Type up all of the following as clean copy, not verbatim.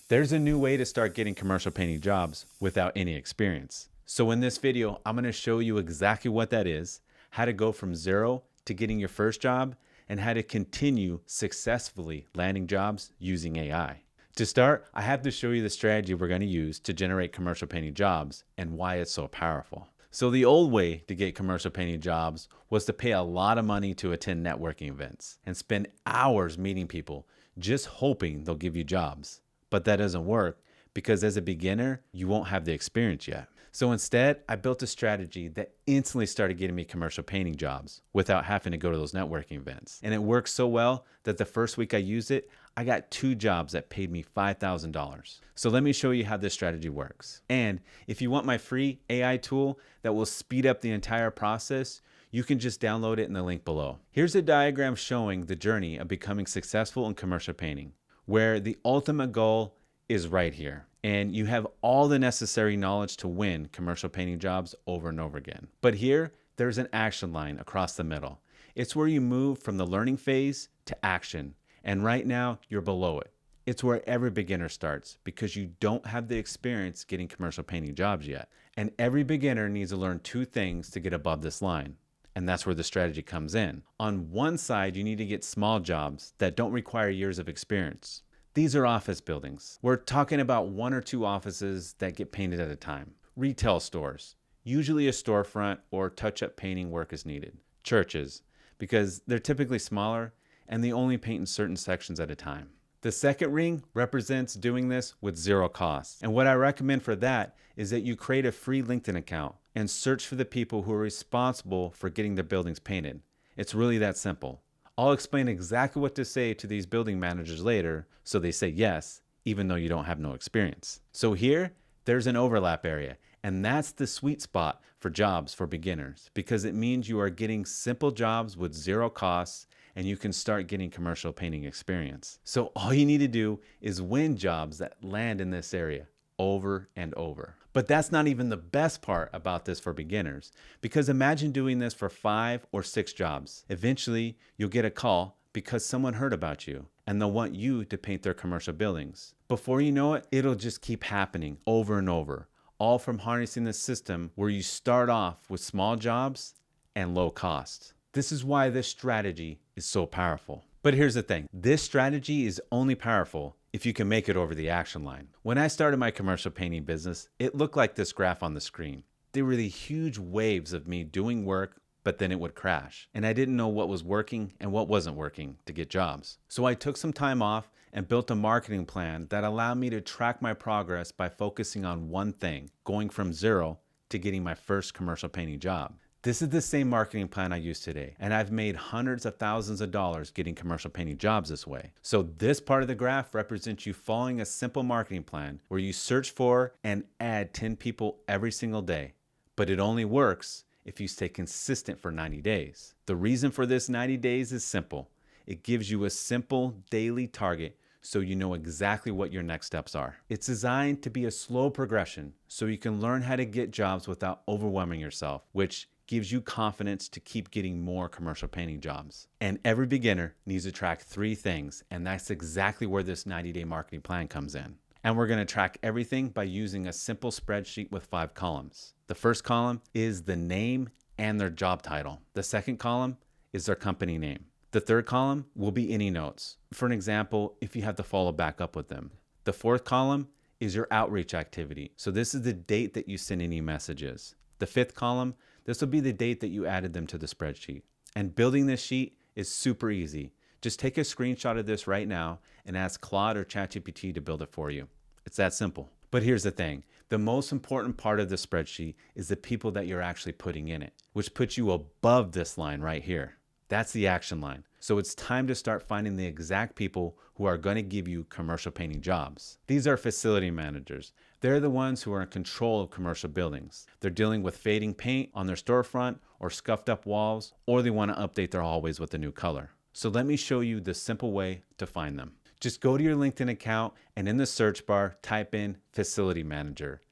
There's a new way to start getting commercial painting jobs without any experience. So in this video, I'm going to show you exactly what that is, how to go from zero to getting your first job, and how to continue successfully landing jobs using AI. To start, I have to show you the strategy we're going to use to generate commercial painting jobs and why it's so powerful. So the old way to get commercial painting jobs was to pay a lot of money to attend networking events and spend hours meeting people just hoping they'll give you jobs. But that doesn't work because as a beginner, you won't have the experience yet. So instead, I built a strategy that instantly started getting me commercial painting jobs without having to go to those networking events. And it worked so well that the first week I used it, I got 2 jobs that paid me $5,000. So let me show you how this strategy works. And if you want my free AI tool that will speed up the entire process, you can just download it in the link below. Here's a diagram showing the journey of becoming successful in commercial painting, where the ultimate goal is right here. And you have all the necessary knowledge to win commercial painting jobs over and over again. But here, there's an action line across the middle. It's where you move from the learning phase to action. And right now, you're below it. It's where every beginner starts because you don't have the experience getting commercial painting jobs yet. And every beginner needs to learn 2 things to get above this line. And that's where the strategy comes in. On one side, you need to get small jobs that don't require years of experience. These are office buildings. We're talking about 1 or 2 offices that get painted at a time. Retail stores, usually a storefront or touch-up painting work is needed. Churches, because they're typically smaller and they only paint in certain sections at a time. The second ring represents doing this with 0 cost. And what I recommend for that is that you create a free LinkedIn account and search for the people who are responsible for getting their buildings painted. It's really that simple. I'll explain exactly what to say to these building managers later so they say yes, even though you don't have no experience. So here, there's an overlap area, and that's the sweet spot for jobs for beginners because it means you are getting simple jobs with 0 costs and you can start getting commercial painting experience. So all you need to do is win jobs that land in this area over and over. But that's not even the best part about this for beginners, because imagine doing this for 5 or 6 jobs. Eventually, you'll get a call because someone heard about you and they'll want you to paint their commercial buildings. Before you know it, it'll just keep happening over and over, all from harnessing the system where you start off with small jobs and low cost. This is why this strategy is so powerful. But here's the thing, this strategy is only powerful if you can make it over the action line. When I started my commercial painting business, it looked like this graph on the screen. There were the huge waves of me doing work, but then it would crash. And I didn't know what was working and what wasn't working to get jobs. So I took some time off and built a marketing plan that allowed me to track my progress by focusing on one thing, going from 0 to getting my first commercial painting job. This is the same marketing plan I use today, and I've made hundreds of thousands of dollars getting commercial painting jobs this way. So this part of the graph represents you following a simple marketing plan where you search for and add 10 people every single day, but it only works if you stay consistent for 90 days. The reason for this 90 days is simple. It gives you a simple daily target so you know exactly what your next steps are. It's designed to be a slow progression so you can learn how to get jobs without overwhelming yourself, which gives you confidence to keep getting more commercial painting jobs. And every beginner needs to track 3 things, and that's exactly where this 90-day marketing plan comes in. And we're going to track everything by using a simple spreadsheet with 5 columns. The first column is the name and their job title. The second column is their company name. The third column will be any notes. For an example, if you have to follow back up with them. The fourth column is your outreach activity. So this is the date that you send any messages. The fifth column, this will be the date that you added them to the spreadsheet. And building this sheet is super easy. Just take a screenshot of this right now and ask Claude or ChatGPT to build it for you. It's that simple. But here's the thing. The most important part of the spreadsheet is the people that you're actually putting in it, which puts you above this line right here. That's the action line. So it's time to start finding the exact people who are going to give you commercial painting jobs. These are facility managers. They're the ones who are in control of commercial buildings. They're dealing with fading paint on their storefront or scuffed up walls, or they want to update their hallways with a new color. So let me show you the simple way to find them. Just go to your LinkedIn account and in the search bar, type in facility manager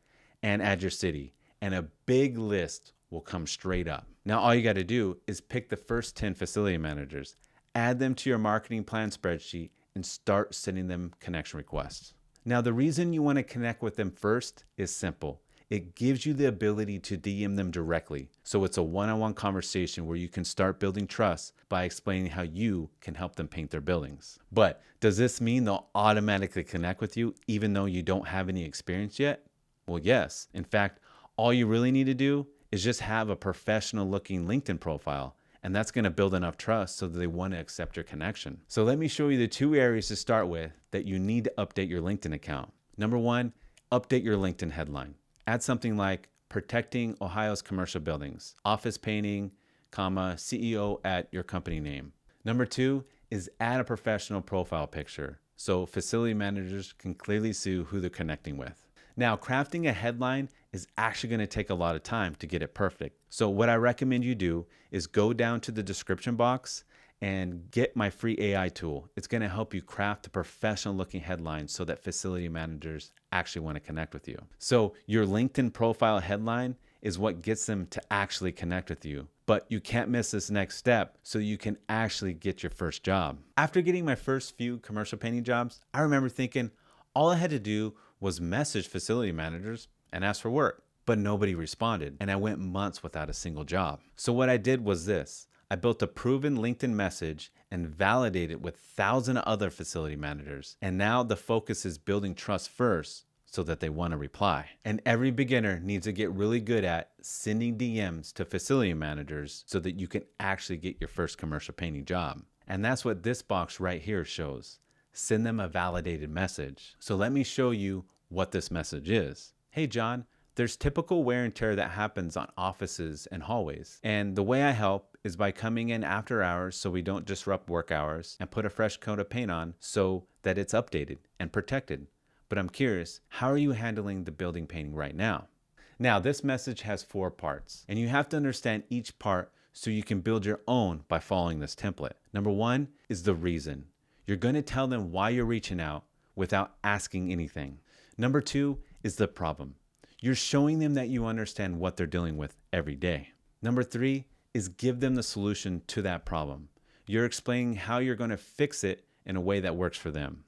and add your city, and a big list will come straight up. Now, all you got to do is pick the first 10 facility managers, add them to your marketing plan spreadsheet, and start sending them connection requests. Now, the reason you want to connect with them first is simple. It gives you the ability to DM them directly. So it's a one-on-one conversation where you can start building trust by explaining how you can help them paint their buildings. But does this mean they'll automatically connect with you even though you don't have any experience yet? Well, yes. In fact, all you really need to do is just have a professional looking LinkedIn profile. And that's going to build enough trust so that they want to accept your connection. So let me show you the 2 areas to start with that you need to update your LinkedIn account. Number 1, update your LinkedIn headline. Add something like protecting Ohio's commercial buildings, office painting, CEO at your company name. Number 2 is add a professional profile picture so facility managers can clearly see who they're connecting with. Now, crafting a headline is actually going to take a lot of time to get it perfect. So what I recommend you do is go down to the description box and get my free AI tool. It's going to help you craft a professional looking headline so that facility managers actually want to connect with you. So your LinkedIn profile headline is what gets them to actually connect with you. But you can't miss this next step so you can actually get your first job. After getting my first few commercial painting jobs, I remember thinking all I had to do was message facility managers and ask for work, but nobody responded, and I went months without a single job. So what I did was this. I built a proven LinkedIn message and validated it with thousands of other facility managers. And now the focus is building trust first so that they want to reply. And every beginner needs to get really good at sending DMs to facility managers so that you can actually get your first commercial painting job. And that's what this box right here shows. Send them a validated message. So let me show you what this message is. Hey, John, there's typical wear and tear that happens on offices and hallways. And the way I help is by coming in after hours so we don't disrupt work hours and put a fresh coat of paint on so that it's updated and protected. But I'm curious, how are you handling the building painting right now? Now, this message has 4 parts, and you have to understand each part so you can build your own by following this template. Number 1 is the reason. You're going to tell them why you're reaching out without asking anything. Number 2 is the problem. You're showing them that you understand what they're dealing with every day. Number 3 is give them the solution to that problem. You're explaining how you're going to fix it in a way that works for them.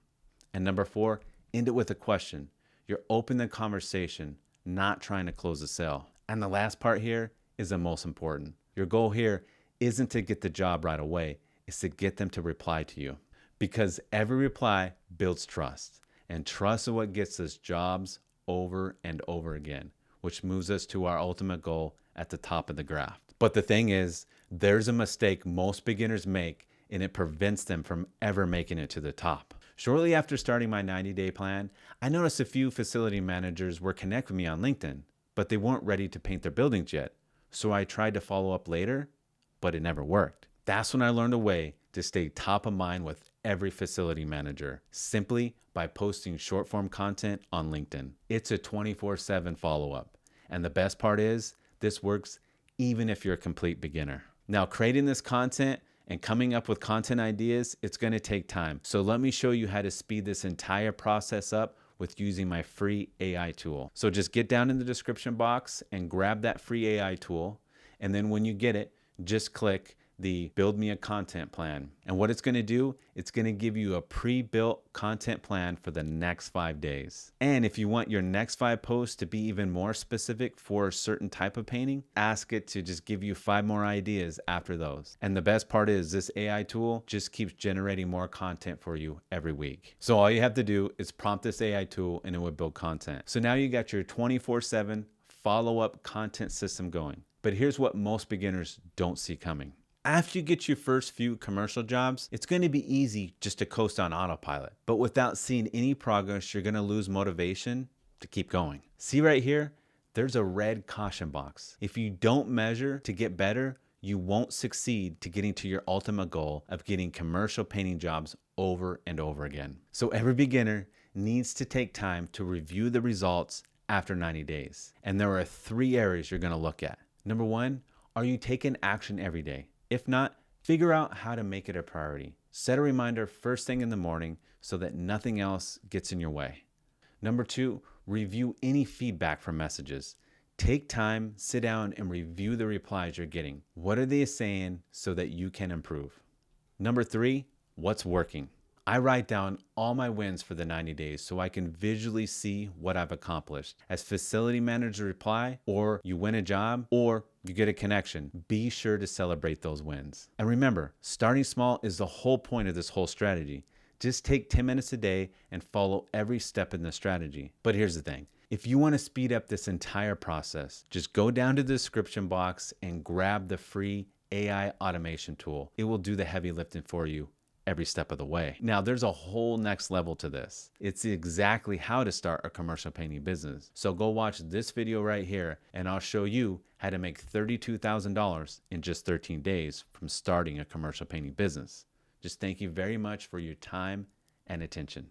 And number 4, end it with a question. You're opening the conversation, not trying to close the sale. And the last part here is the most important. Your goal here isn't to get the job right away. It's to get them to reply to you. Because every reply builds trust. And trust is what gets us jobs over and over again, which moves us to our ultimate goal at the top of the graph. But the thing is, there's a mistake most beginners make, and it prevents them from ever making it to the top. Shortly after starting my 90-day plan, I noticed a few facility managers were connecting with me on LinkedIn, but they weren't ready to paint their buildings yet. So I tried to follow up later, but it never worked. That's when I learned a way to stay top of mind with every facility manager, simply by posting short form content on LinkedIn. It's a 24/7 follow-up. And the best part is, this works even if you're a complete beginner. Now, creating this content and coming up with content ideas, it's going to take time. So let me show you how to speed this entire process up with using my free AI tool. So just get down in the description box and grab that free AI tool. And then when you get it, just click the Build Me a Content Plan. And what it's going to do, it's going to give you a pre-built content plan for the next 5 days. And if you want your next 5 posts to be even more specific for a certain type of painting, ask it to just give you 5 more ideas after those. And the best part is this AI tool just keeps generating more content for you every week. So all you have to do is prompt this AI tool and it will build content. So now you got your 24/7 follow-up content system going. But here's what most beginners don't see coming. After you get your first few commercial jobs, it's going to be easy just to coast on autopilot. But without seeing any progress, you're going to lose motivation to keep going. See right here? There's a red caution box. If you don't measure to get better, you won't succeed to getting to your ultimate goal of getting commercial painting jobs over and over again. So every beginner needs to take time to review the results after 90 days. And there are 3 areas you're going to look at. Number 1, are you taking action every day? If not, figure out how to make it a priority. Set a reminder first thing in the morning so that nothing else gets in your way. Number 2, review any feedback from messages. Take time, sit down, and review the replies you're getting. What are they saying so that you can improve? Number 3, what's working? I write down all my wins for the 90 days so I can visually see what I've accomplished. As facility managers reply, or you win a job, or you get a connection, be sure to celebrate those wins. And remember, starting small is the whole point of this whole strategy. Just take 10 minutes a day and follow every step in the strategy. But here's the thing. If you want to speed up this entire process, just go down to the description box and grab the free AI automation tool. It will do the heavy lifting for you every step of the way. Now, there's a whole next level to this. It's exactly how to start a commercial painting business. So go watch this video right here, and I'll show you how to make $32,000 in just 13 days from starting a commercial painting business. Just thank you very much for your time and attention.